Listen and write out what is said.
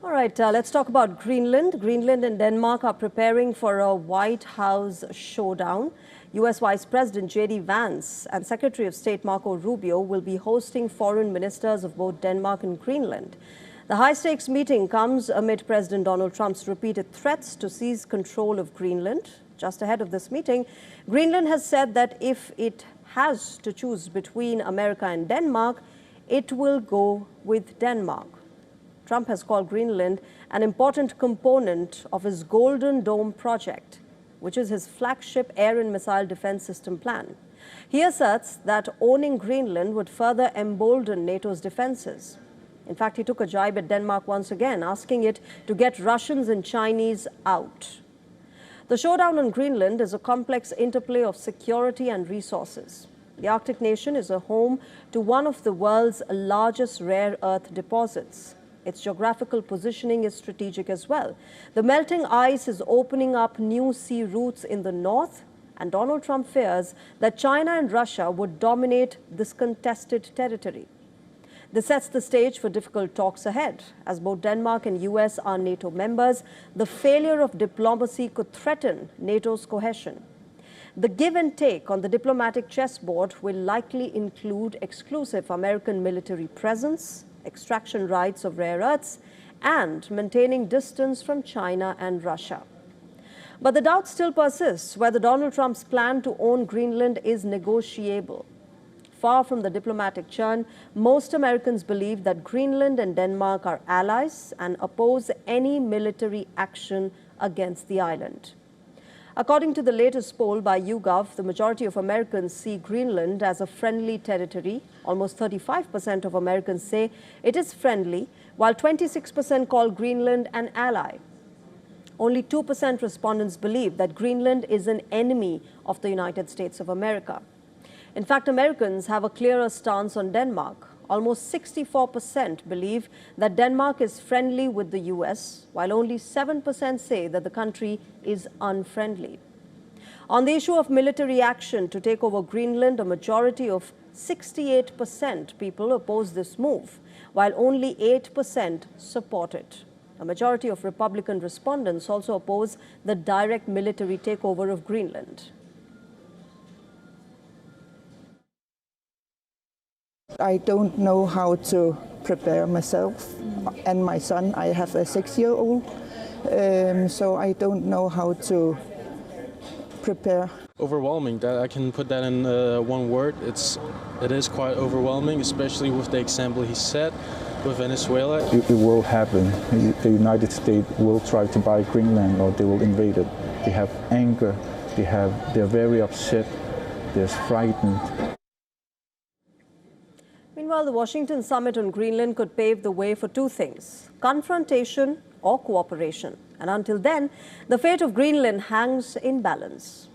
All right, let's talk about Greenland. Greenland and Denmark are preparing for a White House showdown. U.S. Vice President J.D. Vance and Secretary of State Marco Rubio will be hosting foreign ministers of both Denmark and Greenland. The high-stakes meeting comes amid President Donald Trump's repeated threats to seize control of Greenland. Just ahead of this meeting, Greenland has said that if it has to choose between America and Denmark, it will go with Denmark. Trump has called Greenland an important component of his Golden Dome project, which is his flagship air and missile defense system plan. He asserts that owning Greenland would further embolden NATO's defenses. In fact, he took a jibe at Denmark once again, asking it to get Russians and Chinese out. The showdown on Greenland is a complex interplay of security and resources. The Arctic nation is a home to one of the world's largest rare earth deposits. Its geographical positioning is strategic as well. The melting ice is opening up new sea routes in the north, and Donald Trump fears that China and Russia would dominate this contested territory. This sets the stage for difficult talks ahead. As both Denmark and US are NATO members, the failure of diplomacy could threaten NATO's cohesion. The give and take on the diplomatic chessboard will likely include exclusive American military presence, extraction rights of rare earths, and maintaining distance from China and Russia. But the doubt still persists whether Donald Trump's plan to own Greenland is negotiable. Far from the diplomatic churn, most Americans believe that Greenland and Denmark are allies and oppose any military action against the island. According to the latest poll by YouGov, the majority of Americans see Greenland as a friendly territory. Almost 35% of Americans say it is friendly, while 26% call Greenland an ally. Only 2% respondents believe that Greenland is an enemy of the United States of America. In fact, Americans have a clearer stance on Denmark. Almost 64% believe that Denmark is friendly with the US, while only 7% say that the country is unfriendly. On the issue of military action to take over Greenland, a majority of 68% people oppose this move, while only 8% support it. A majority of Republican respondents also oppose the direct military takeover of Greenland. I don't know how to prepare myself and my son. I have a 6-year-old, so I don't know how to prepare. Overwhelming. That I can put that in one word. It is quite overwhelming, especially with the example he set with Venezuela. It will happen. The United States will try to buy Greenland, or they will invade it. They have anger. They're very upset. They're frightened. Meanwhile, the Washington summit on Greenland could pave the way for two things: confrontation or cooperation. And until then, the fate of Greenland hangs in balance.